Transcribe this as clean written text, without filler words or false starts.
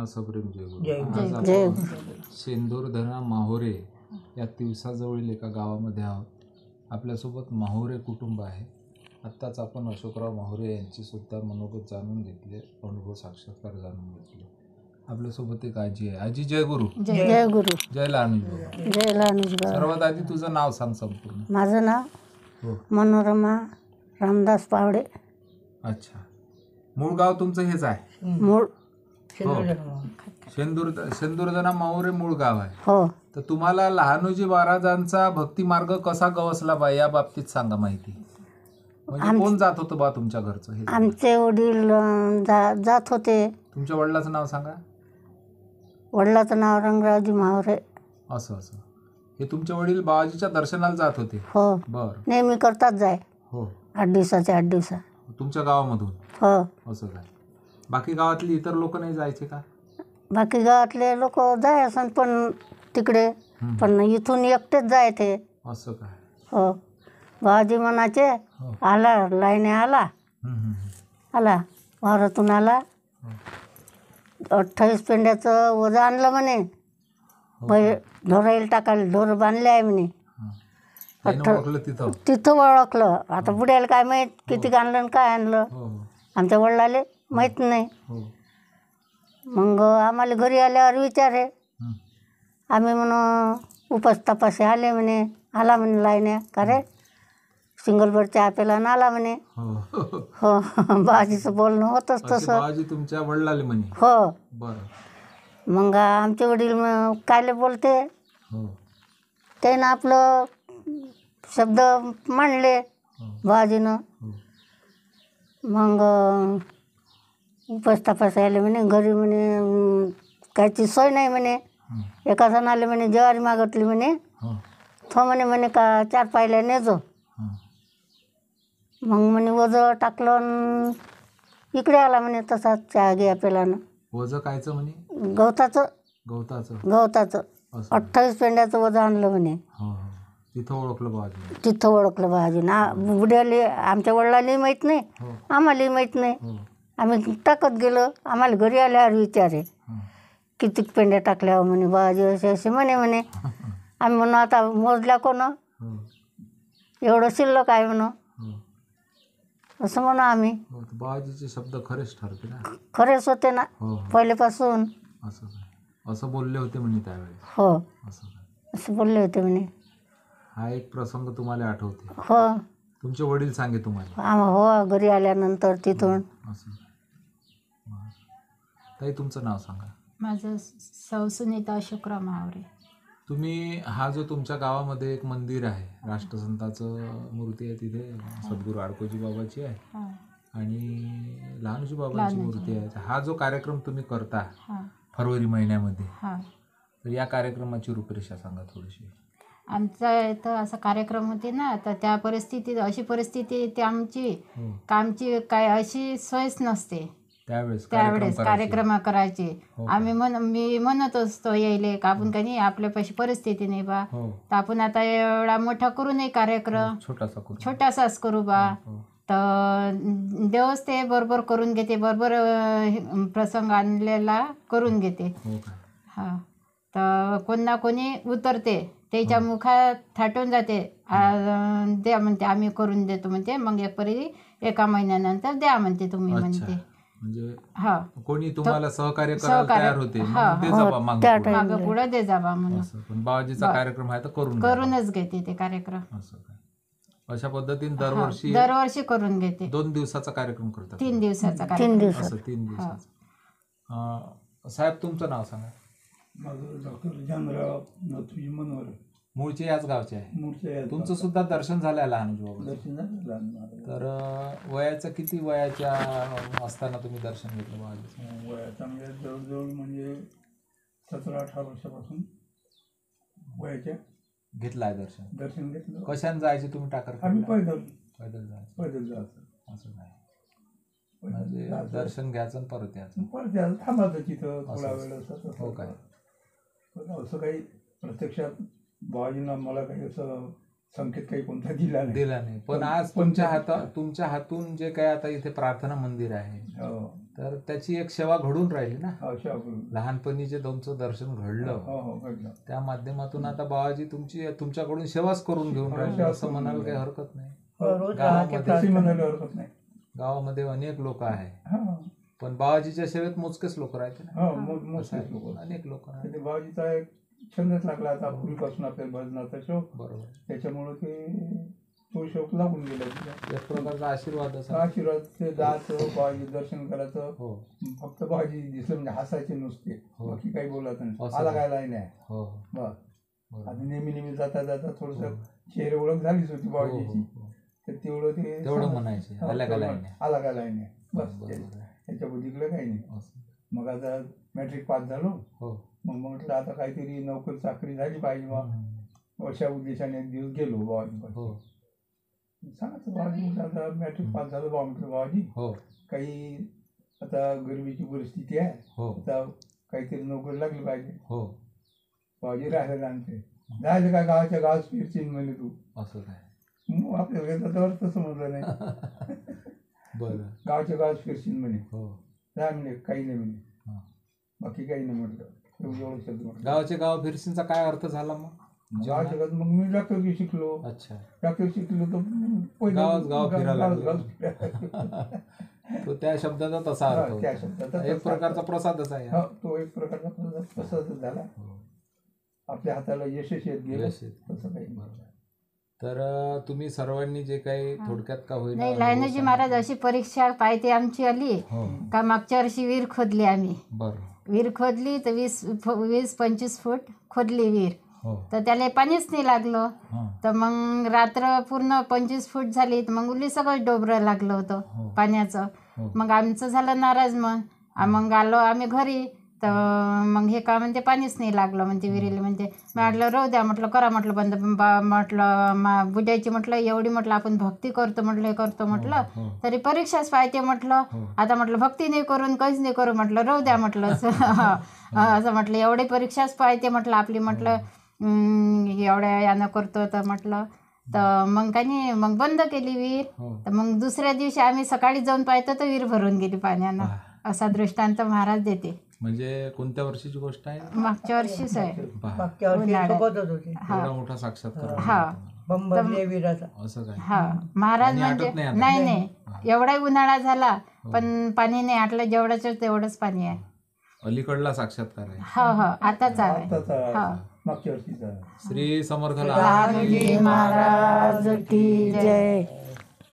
सप्रेम जयगुरु. आज आपण शेंदूरधना माहोरे या तिवसाजवळील एका गावामध्ये आहोत. आपल्यासोबत माहोरे कुटुंब आहे. आत्ताच आपण अशोकराव माहोरे यांची सुद्धा मनोगत जाणून घेतले, अनुभव साक्षात्कार जाणून घेतले. आपल्यासोबत एक आजी आहे. आजी जय गुरु. जय गुरु. जय लहानुजी बाबा. जय लहानुजी बाबा. सर्वात आधी तुझं नाव सांग संपूर्ण. माझं नाव मनोरमा रामदास पावडे. अच्छा, मूळ गाव तुमचं हेच आहे? मूळ शेंदूरधना माहुरे मूळ गाव आहे. हो. तर तुम्हाला लहानुजी महाराजांचा भक्ती मार्ग कसा गवसला बा, या बाबतीत सांगा माहिती. म्हणजे कोण जात होतं बा तुमच्या घरचं? हे आमचे वडील जात होते. तुमच्या वडिलाचं नाव सांगा. वडिलाचं नाव रंगरावजी माहुरे. असं असं. हे तुमचे वडील बाबाजीच्या दर्शनाला जात होते? हो. बर. नेहमी करतात जाय. हो. 8 दिवसाचे 8 दिवसा. तुमच्या गावामधून? हो. असं काय? बाकी गावातली इतर लोक नाही जायचे का? बाकी गावातले लोक जाय असं पण तिकडे, पण इथून एकटेच जाय ते. असं काय? हो. बाबाजी म्हणाचे आला लाईने आला आला वावरातून आला, 28 पेंड्याचं वजं आणलं म्हणे. ढोरायला टाकायला ढोर बांधले आहे म्हणे. तिथं ओळखलं. आता बुड्याला काय माहीत किती आणलं आणि काय आणलं, आमच्या वडिलाले माहीत नाही. मग आम्हाला घरी आल्यावर विचारे, आम्ही म्हणून उपास तपासे आले म्हणे. आला म्हणे लाईने का रे, सिंगल बेड चहा प्याला आणि आला म्हणे. हो. बाजीचं बोलणं होतंच तसं. बाजी तुमच्या वडिलाले म्हणे? हो. बरं. मग आमचे वडील कायले बोलते, त्यानं आपलं शब्द मांडले बाजीनं. मग उपास तपास आले म्हणे घरी म्हणे. कायची सोय नाही म्हणे. एका जणाले म्हणे ज्वारी मागितली म्हणे. तो म्हणे का 4 पायल्या नेजो. मग म्हणे वजं टाकलं आणि इकडे आला म्हणे तसाच चहा घ्या पेलानं. वजं कायचं म्हणे? गवताचं. गवताचं. 28 पेंड्याचं वजं आणलं म्हणे. तिथं ओळखलं बाबाजी? तिथं ओळखलं बाबाजी ना. बुड्याले आमच्या वडिलांनाही माहीत नाही, आम्हालाही माहीत नाही. आम्ही टाकत गेलो. आम्हाला घरी आल्यावर विचारे किती पेंड्या टाकल्या म्हणे बाबाजी असे असे म्हणे. आम्ही म्हणू आता मोजल्या कोण, एवढं शिल्लक आहे म्हणू, असं म्हणू आम्ही. बाबाजीचे शब्द खरेच ठरते ना? खरेच होते ना पहिल्यापासून. असं बोलले होते म्हणे त्यावेळेस? हो. असं बोलले होते म्हणे. हा एक प्रसंग तुम्हाला आठवते? हो. तुमचे वडील सांगे तुम्हाला? हो, घरी आल्यानंतर तिथून. असं. ताई तुमचं नाव सांगा. माझं सौ सुनीता अशोकराव माहोरे. तुम्ही हा जो तुमच्या गावामध्ये एक मंदिर आहे, राष्ट्रसंताचं मूर्ती आहे तिथे, सद्गुरू आडकोजी बाबाची आहे आणि लहानुजी बाबांची मूर्ती आहे. हा जो कार्यक्रम तुम्ही करता फरवरी महिन्यामध्ये, तर या कार्यक्रमाची रूपरेषा सांगा थोडीशी. आमचा इथं असा कार्यक्रम होते ना, तर त्या परिस्थितीत अशी परिस्थिती येते आमची का आमची काय अशी सोयच नसते त्यावेळेस कार्यक्रम करायची. आम्ही मी म्हणत असतो यायले का आपण काही नाही, आपल्यापाशी परिस्थिती नाही बा, तर आपण आता एवढा मोठा करू नये कार्यक्रम, छोटासाच करू बा. तर देवच ते बरोबर करून घेते, बरोबर प्रसंग आणलेला करून घेते. हा. तर कोण ना कोणी उतरते, त्याच्या मुखात थाटून जाते, द्या म्हणते आम्ही करून देतो म्हणते. मग एका महिन्यानंतर द्या म्हणते तुम्ही म्हणते. म्हणजे कोणी तुम्हाला सहकार्य करायला तयार होते, मागं पुढे दे जावा म्हणून. पण बाबाजीचा कार्यक्रम आहे तर करूनच घेते ते कार्यक्रम. अशा पद्धतीने दरवर्षी करून घेते. 2 दिवसाचा कार्यक्रम करतात? 3 दिवसाचा कार्यक्रम. 3 दिवसाचा. साहेब तुमचं नाव सांगा. माझं डॉक्टर जानराव नथुजी मनोहर. मूळचे याच गावचे आहे? तुमचं सुद्धा दर्शन झालंय लहानुजी बाबा? तर वयाचं किती वयाच्या असताना तुम्ही दर्शन घेतलं बाबाजीचं? वयाचा म्हणजे जवळजवळ म्हणजे 17-18 वर्षापासून वयाच्या घेतलं आहे दर्शन घेतलं. कशाने जायचे तुम्ही टाकर? आम्ही पैदल जायचं. असं काय म्हणजे दर्शन घ्यायचं आणि परत यायचं थांबायचं तिथं थोडा वेळ असं. हो काय? असं काही प्रत्यक्षात बाबाजीनं मला काही असं संकेत काही कोणता दिला नाही. पण आज तुमच्या हातून जे काय आता इथे प्रार्थना मंदिर आहे, तर त्याची एक सेवा घडून राहिली ना. हो, सेवा करून. लहानपणी जे तुमचं दर्शन घडलं हो हो घडलं. त्या माध्यमातून आता बाबाजी तुमच्याकडून सेवाच करून घेऊन राहिले असं म्हणायला काही हरकत नाही. तशी म्हणायला हरकत नाही. गावामध्ये अनेक लोक आहे, हा. पण बाबाजीच्या सेवेत मोजकेच लोक राहते ना. हो, मोजकेच लोक. अनेक लोक आहेत. ते बाबाजीचा एक छंदच लागला आता पूर्वीपासून आपल्याला भजनाचा शौक. बरोबर. त्याच्यामुळे ते तो शौक लागून गेला तिला. एक प्रकारचा आशीर्वाद आशीर्वाद ते जायचं बाबाजी दर्शन करायचं. हो. फक्त बाबाजी दिसलं म्हणजे हसायचे नुसते, हो. बाकी काही बोलायचं नाही. असं आला काय नाही. हो. बस. बरोबर. आणि नेहमी जाता जाता थोडस हो. चेहरे ओळख झालीच होती हो, बाबाजीची. हो. तर तेवढं म्हणायचे आल्या का नाही. आला का नाही बस. बरोबर आहे. त्याच्या बुद्धीकडे काही नाही. असं. मग आता मॅट्रिक पास झालो. हो. मग म्हटलं आता काहीतरी नोकरी चाकरी झाली पाहिजे बा. अशा उद्देशाने एक दिवस गेलो बाबाजी. हो. सांगायचं बाबाजी आता मॅट्रिक पास झालं बा. म्हटलं बाबाजी हो. काही आता गरिबीची परिस्थिती आहे. हो. आता काहीतरी नोकरी लागली पाहिजे. हो. बाबाजी राहायला जाणते. जायचं काय गावाच्या गावात फिरशील म्हणे तू. असं काय. मग आपल्याला त्याच्यावर तसं समजलं नाही. बरं. गावाच्या गावात फिरशील म्हणे. हो. जा म्हणे काही नाही म्हणे. हा. बाकी काही नाही म्हटलं. एवढं शब्द म्हटलं. गावाचे गाव फिरसींचा काय अर्थ झाला मग? गावाच्या गावात मग मी डॉक्टरकी शिकलो. अच्छा. डॉक्टर शिकलो तर गाव फिरायला लागलो. फिरायला. तो त्या शब्दाचा तसा अर्थ त्या होता. शब्दाचा एक तसा प्रकारचा प्रसादच आहे. हो, तो एक प्रकारचा प्रसादच झाला. हो. आपल्या हाताला यशच येत गेलं. यश येत. तसं काही नाही. बरोबर. तर तुम्ही सर्वांनी जे काही थोडक्यात का होईल नाही, लायनोजी महाराज अशी परीक्षा पाहिजे आमची आली हो. का मागच्या वर्षी विहीर खोदली आम्ही. बरं. विहीर खोदली तर 20-25 फूट खोदली विहीर. हो. तर त्याला पाणीच नाही लागलं. हां. तर मग रात्र पूर्ण 25 फूट झाली तर मग उली सगळं डोबरं लागलं होतं हो. पाण्याचं. हो. मग आमचं झालं नाराज. मग आलो आम्ही घरी. तर मग हे का म्हणते पाणीच नाही लागलं म्हणते विहिरीला. म्हणते मी म्हटलं राहू द्या म्हटलं, करा म्हटलं बंद. म्हटलं बुजायची म्हटलं एवढी म्हटलं आपण भक्ती करतो म्हटलं, हे करतो म्हटलं, हो. तरी परीक्षाच पाहिजे म्हटलं. आता म्हटलं भक्ती नाही करून काहीच नाही करू म्हटलं, राहू द्या म्हटलं. असं म्हटलं एवढी परीक्षाच पाहिजे म्हटलं आपली म्हटलं, एवढ्या यानं करतो तर म्हटलं. तर मग काही नाही, मग बंद केली विहीर. तर मग दुसऱ्या दिवशी आम्ही सकाळी जाऊन पाहतो तर विहीर भरून गेली पाण्यानं. असा दृष्टांत महाराज देते. म्हणजे कोणत्या वर्षीची गोष्ट आहे? मागच्या वर्षीच आहे. एवढा मोठा साक्षात्कार. हा. असं काय. हा. महाराज म्हणजे नाही एवढाही उन्हाळा झाला पण पाणी नाही आटलं. जेवढंच तेवढंच पाणी आहे. अलीकडला साक्षात्कार आहे. हो हो आताच आहे. मागच्या वर्षीचा. श्री समर्थ महाराज की जय.